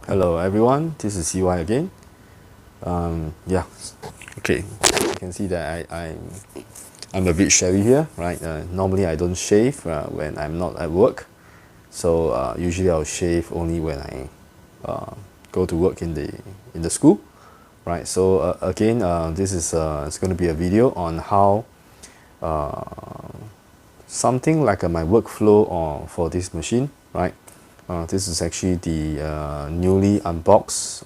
Hello everyone, this is CY again. Yeah, okay. You can see that I'm a bit shabby here, right? Normally I don't shave when I'm not at work, so usually I'll shave only when I go to work in the school, right? So again, this is it's going to be a video on how something like my workflow for this machine, right? This is actually the newly unboxed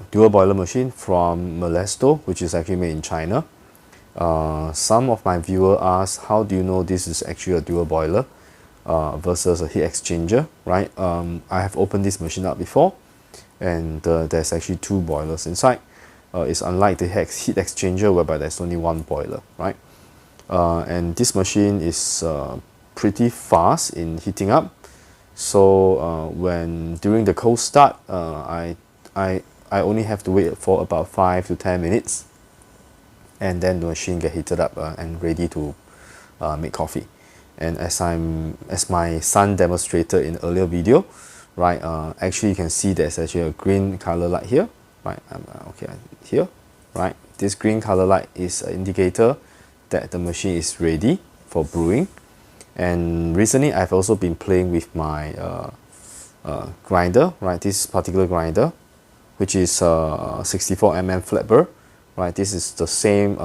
dual boiler machine from Milesto, which is actually made in China. Some of my viewers ask, how do you know this is actually a dual boiler versus a heat exchanger, right? I have opened this machine up before, and there's actually two boilers inside. It's unlike the heat exchanger whereby there's only one boiler, right? And this machine is pretty fast in heating up. So when during the cold start, I only have to wait for about 5 to 10 minutes, and then the machine get heated up and ready to make coffee. And as my son demonstrated in earlier video, right? Actually, you can see there's actually a green color light here, right? Okay, here, right? This green color light is an indicator that the machine is ready for brewing. And recently, I've also been playing with my grinder, right? This particular grinder, which is 64 flat burr, right? This is the same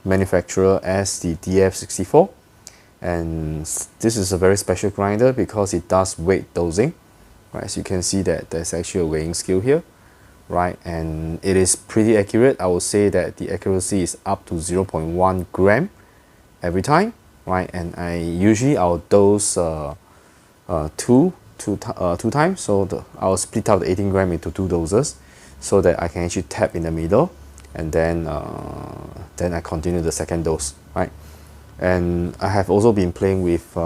manufacturer as the DF64, and this is a very special grinder because it does weight dosing, right? As you can see that there's actually a weighing scale here, right? And it is pretty accurate. I would say that the accuracy is up to 0.1 gram every time, right? And I'll dose two times, so I'll split out the 18 gram into two doses so that I can actually tap in the middle, and then I continue the second dose, right? And I have also been playing with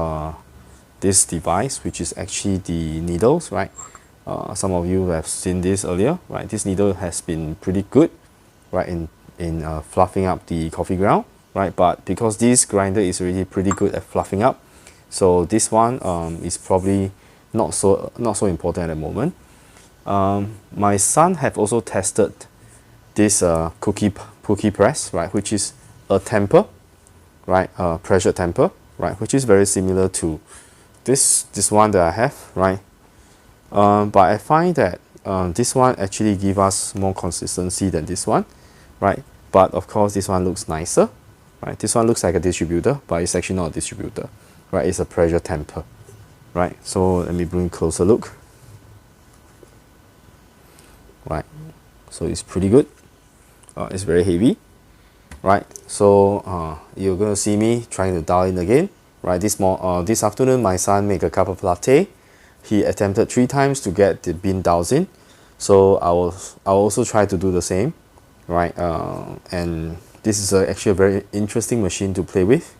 this device, which is actually the needles, right? Some of you have seen this earlier, right? This needle has been pretty good, right, in fluffing up the coffee ground, right? But because this grinder is really pretty good at fluffing up, so this one is probably not so important at the moment. My son have also tested this cookie press, right, which is a temper, right, pressure temper, right, which is very similar to this one that I have, right. But I find that this one actually give us more consistency than this one, right. But of course this one looks nicer, right. This one looks like a distributor, but it's actually not a distributor, right. It's a pressure temper, right. So let me bring a closer look, right. So it's pretty good. It's very heavy, right. So you're gonna see me trying to dial in again, right. This afternoon my son made a cup of latte. He attempted 3 times to get the bean dialed in, so I'll also try to do the same, right. And this is actually a very interesting machine to play with,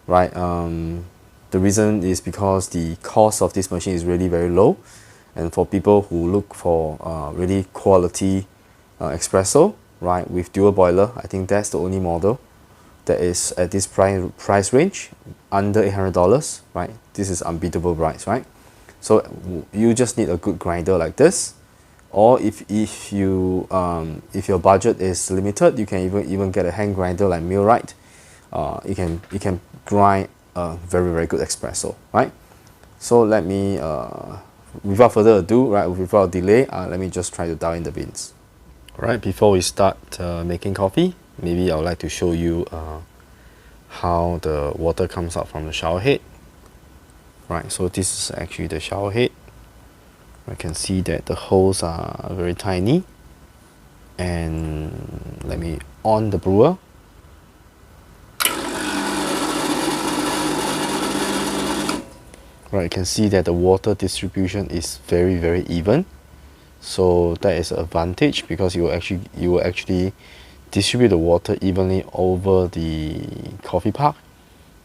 right. The reason is because the cost of this machine is really very low, and for people who look for really quality espresso, right, with dual boiler, I think that's the only model that is at this price range under $800, right. This is unbeatable price, right. So you just need a good grinder like this, or if your budget is limited, you can even get a hand grinder like Millwright. You can grind a very good espresso, right. So let me without further ado, right, without delay, let me just try to dial in the beans. Right, before we start making coffee, maybe I would like to show you how the water comes out from the shower head. Right, so this is actually the shower head. I can see that the holes are very tiny. And let me on the brewer. Right, you can see that the water distribution is very even. So that is an advantage because you will actually distribute the water evenly over the coffee pot,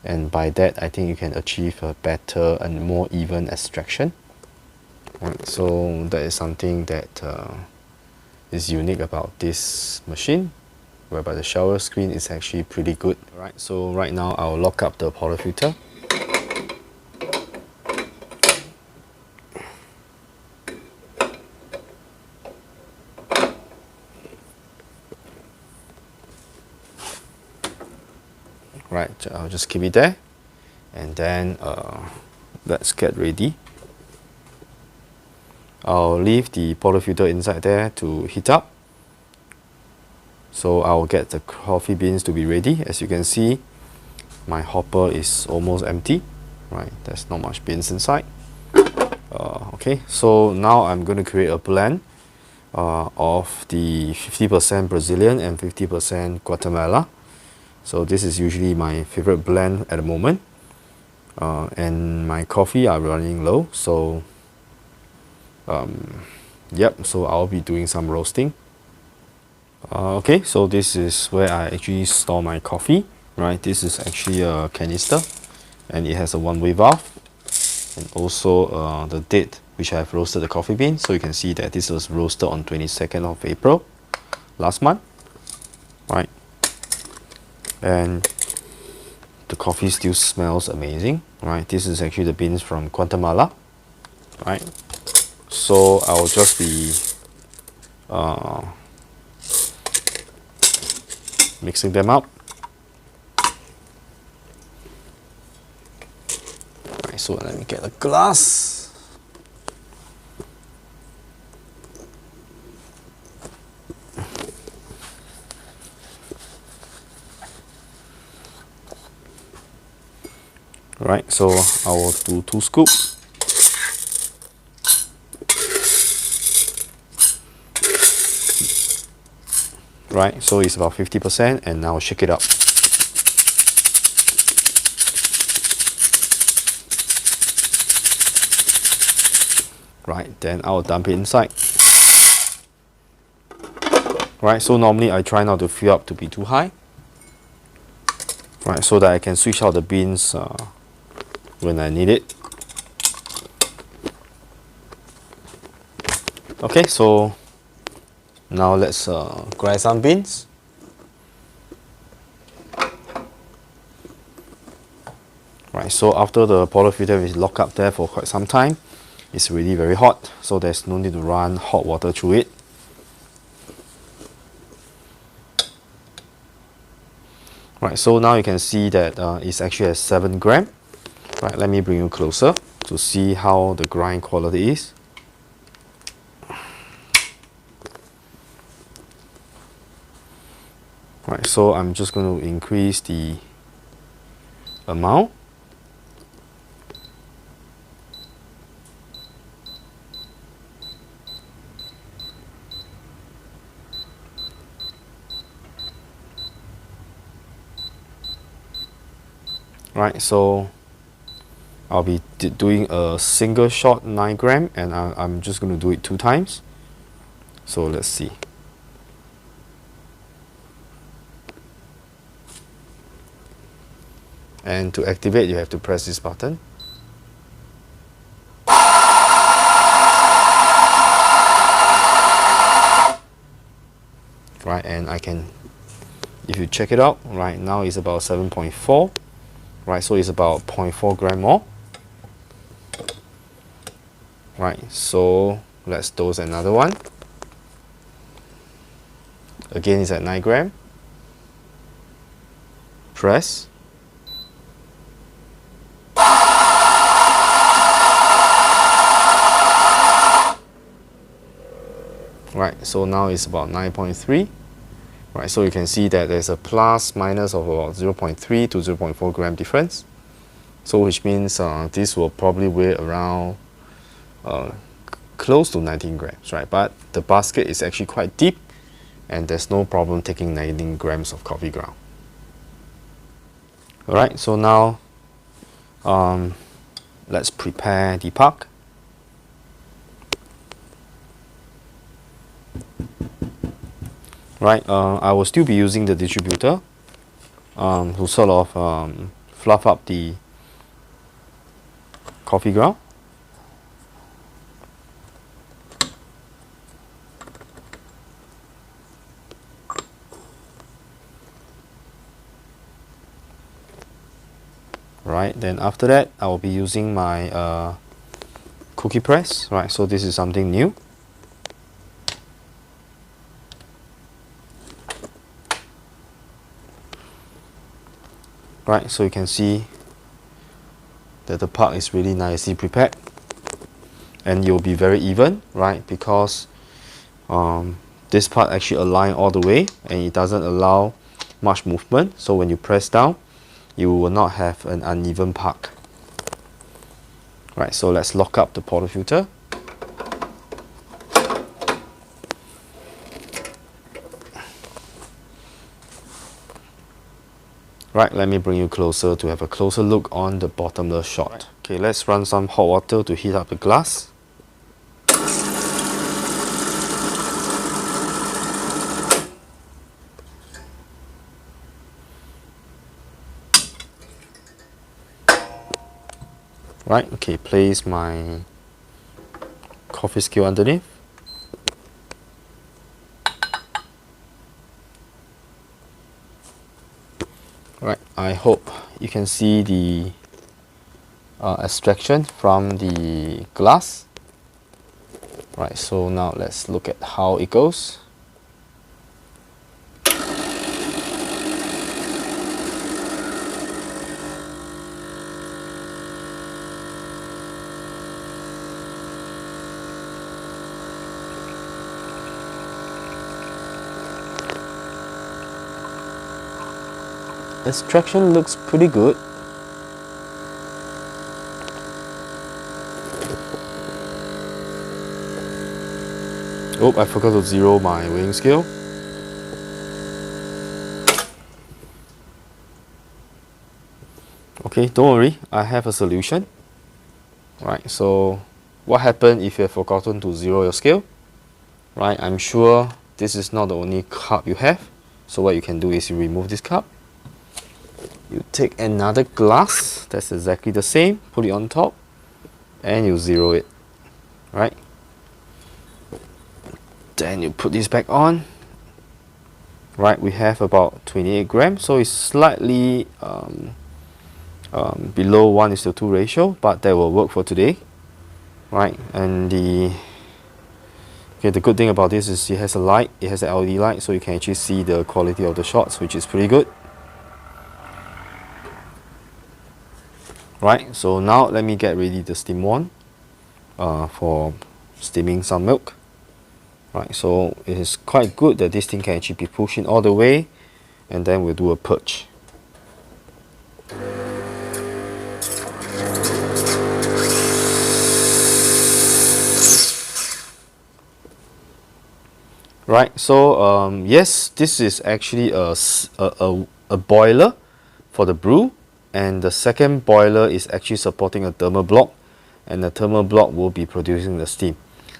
and by that I think you can achieve a better and more even extraction. Right, so that is something that is unique about this machine, whereby the shower screen is actually pretty good. Right, so right now I'll lock up the portafilter. right, I'll just keep it there, and then let's get ready. I'll leave the portafilter inside there to heat up. So I'll get the coffee beans to be ready. As you can see, my hopper is almost empty, right? There's not much beans inside. Okay, so now I'm going to create a blend of the 50% Brazilian and 50% Guatemala. So this is usually my favorite blend at the moment. And my coffee are running low, so yep, so I'll be doing some roasting. Okay, so this is where I actually store my coffee, right? This is actually a canister, and it has a one-way valve, and also the date which I have roasted the coffee bean. So you can see that this was roasted on 22nd of April last month, right? And the coffee still smells amazing, right? This is actually the beans from Guatemala, right? So I'll just be mixing them up. Right, so let me get a glass. Right, so I will do 2 scoops. Right, so it's about 50%, and now shake it up. Right, then I'll dump it inside. Right, so normally I try not to fill up to be too high. Right, so that I can switch out the beans when I need it. Okay, so now let's grind some beans. Right, so after the portafilter is locked up there for quite some time, it's really very hot, so there's no need to run hot water through it. Right, so now you can see that it's actually at 7 grams. Right, let me bring you closer to see how the grind quality is. Right, so I'm just going to increase the amount. Right, so I'll be doing a single shot 9 grams, and I'm just going to do it 2 times. So let's see. And to activate, you have to press this button. Right, and I can, if you check it out, right now it's about 7.4. Right, so it's about 0.4 gram more. Right, so let's dose another one. Again, it's at 9 gram. Press. Right, so now it's about 9.3. Right, so you can see that there's a plus minus of about 0.3 to 0.4 gram difference. So which means this will probably weigh around close to 19 grams, right? But the basket is actually quite deep, and there's no problem taking 19 grams of coffee ground. Alright, so now let's prepare the puck. Right, I will still be using the distributor to sort of fluff up the coffee ground. Right, then after that I will be using my cookie press. Right, so this is something new. right? So you can see that the part is really nicely prepared, and you'll be very even, right? Because this part actually align all the way and it doesn't allow much movement, so when you press down you will not have an uneven part. Right, so let's lock up the portafilter. Right, let me bring you closer to have a closer look on the bottomless shot. Okay, let's run some hot water to heat up the glass. Right, okay, place my coffee skill underneath. Right, I hope you can see the extraction from the glass. Right, so now let's look at how it goes. Extraction looks pretty good. Oh, I forgot to zero my weighing scale. Okay, don't worry, I have a solution. Right, so what happens if you have forgotten to zero your scale? Right, I'm sure this is not the only cup you have. So what you can do is you remove this cup. You take another glass that's exactly the same, put it on top, and you zero it. Right? Then you put this back on. Right, we have about 28 grams, so it's slightly below 1:2 ratio, but that will work for today. Right, and the good thing about this is it has a light, it has an LED light, so you can actually see the quality of the shots, which is pretty good. Right, so now let me get ready the steam wand for steaming some milk. Right, so it is quite good that this thing can actually be pushed in all the way, and then we'll do a purge. Right, so yes, this is actually a boiler for the brew, and the second boiler is actually supporting a thermal block, and the thermal block will be producing the steam.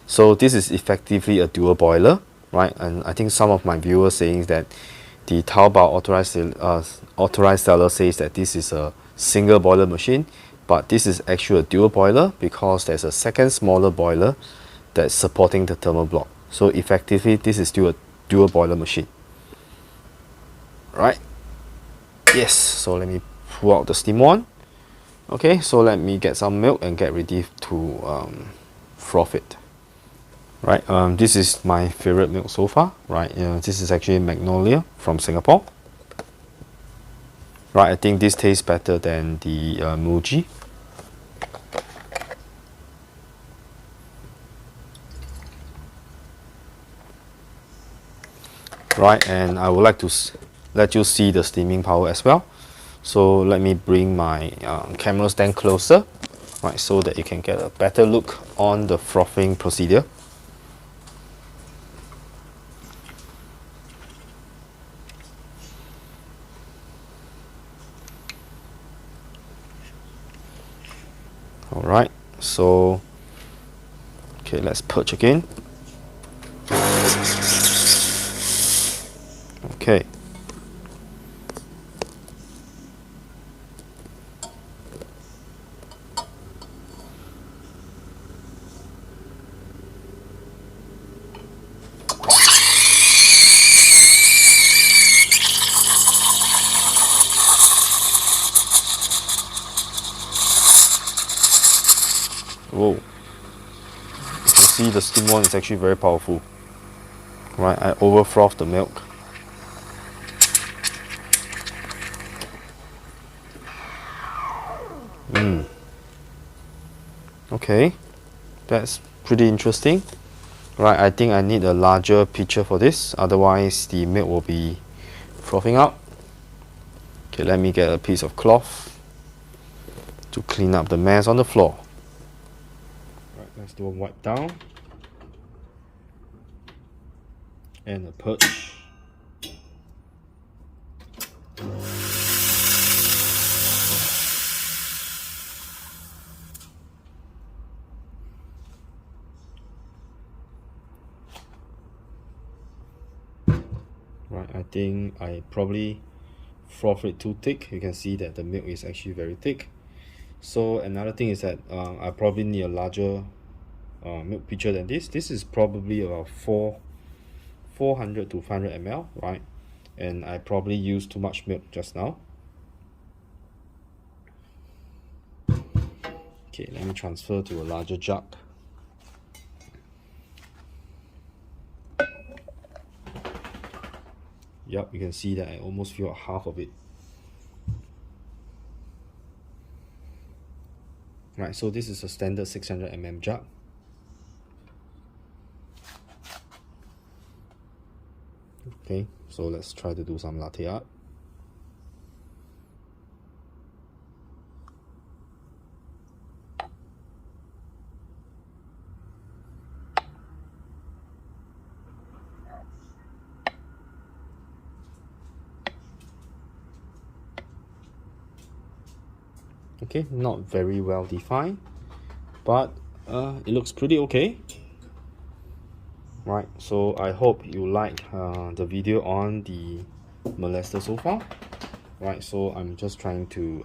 So this is effectively a dual boiler, right? And I think some of my viewers saying that the Taobao authorized seller says that this is a single boiler machine, but this is actually a dual boiler because there's a second smaller boiler that's supporting the thermal block. So effectively this is still a dual boiler machine. Right? Yes, so let me pull out the steam wand. Okay, so let me get some milk and get ready to froth it. Right, this is my favorite milk so far. Right, this is actually Magnolia from Singapore. Right, I think this tastes better than the Muji. Right, and I would like to let you see the steaming power as well. So let me bring my camera stand closer, right, so that you can get a better look on the frothing procedure. Alright, so okay, let's purge again. Okay. Whoa. You can see the steam wand is actually very powerful. Right, I over frothed the milk. Okay, that's pretty interesting. Right, I think I need a larger pitcher for this, otherwise the milk will be frothing out. Okay, let me get a piece of cloth to clean up the mess on the floor. Right, let's do a wipe down and a purge. Right, I think I probably froth it too thick. You can see that the milk is actually very thick. So another thing is that I probably need a larger milk pitcher than this. This is probably about 400 to 500 ml, right? And I probably used too much milk just now. Okay, let me transfer to a larger jug. Yep, you can see that I almost filled half of it. Right, so this is a standard 600 ml jug. Okay, so let's try to do some latte art. Okay, not very well defined, but it looks pretty okay. Right, so I hope you like the video on the Milesto so far. Right, so I'm just trying to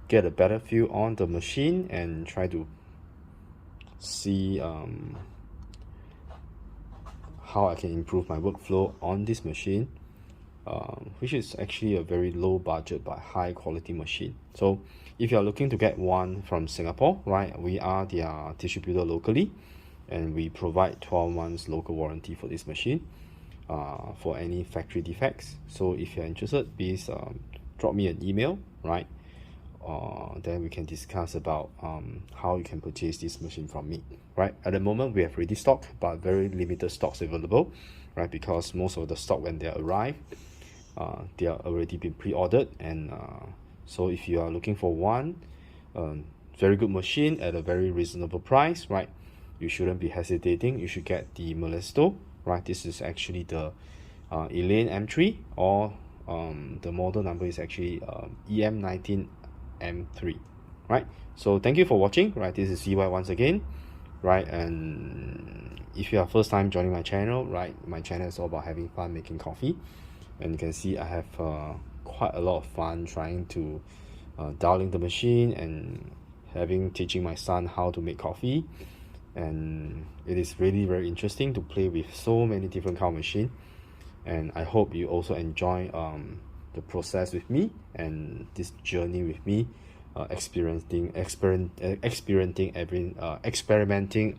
get a better feel on the machine and try to see how I can improve my workflow on this machine, which is actually a very low budget but high quality machine. So if you're looking to get one from Singapore, right, we are their distributor locally, and we provide 12 months local warranty for this machine for any factory defects. So if you're interested, please drop me an email, right? Then we can discuss about how you can purchase this machine from me, right? At the moment we have ready stock, but very limited stocks available, right? Because most of the stock, when they arrive, they are already been pre-ordered. And so if you are looking for one very good machine at a very reasonable price, right, you shouldn't be hesitating. You should get the Milesto, right? This is actually the Elaine M3, or the model number is actually EM19 M3, right? So thank you for watching, right? This is CY once again, right? And if you are first time joining my channel, right, my channel is all about having fun making coffee, and you can see I have quite a lot of fun trying to dialing the machine and teaching my son how to make coffee. And it is really very interesting to play with so many different kind of machine, and I hope you also enjoy the process with me and this journey with me, experimenting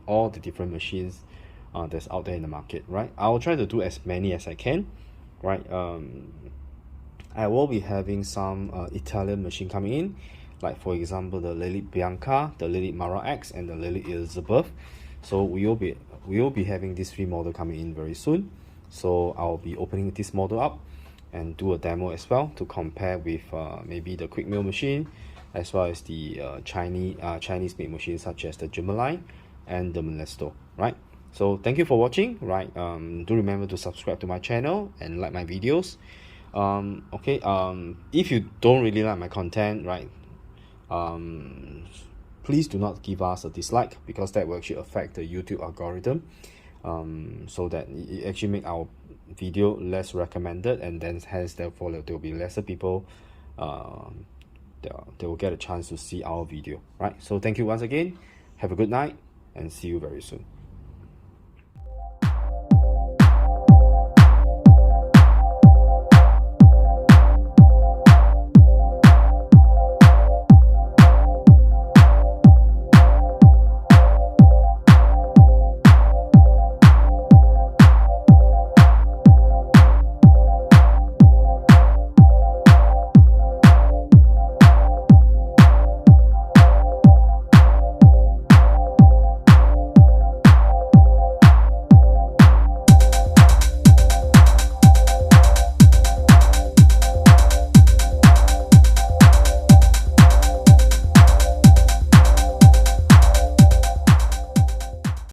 all the different machines that's out there in the market, right? I'll try to do as many as I can, right? I will be having some Italian machine coming in, like for example the Lilith Bianca, the Lilith Mara X, and the Lilith Elizabeth. So we will be having these three models coming in very soon. So I'll be opening this model up and do a demo as well to compare with maybe the quick mill machine, as well as the Chinese made machines such as the Line and the Milesto, right? So thank you for watching, right? Do remember to subscribe to my channel and like my videos. Okay, if you don't really like my content, right, please do not give us a dislike, because that will actually affect the YouTube algorithm, so that it actually make our video less recommended, and then hence therefore there will be lesser people they will get a chance to see our video, right? So thank you once again, have a good night, and see you very soon.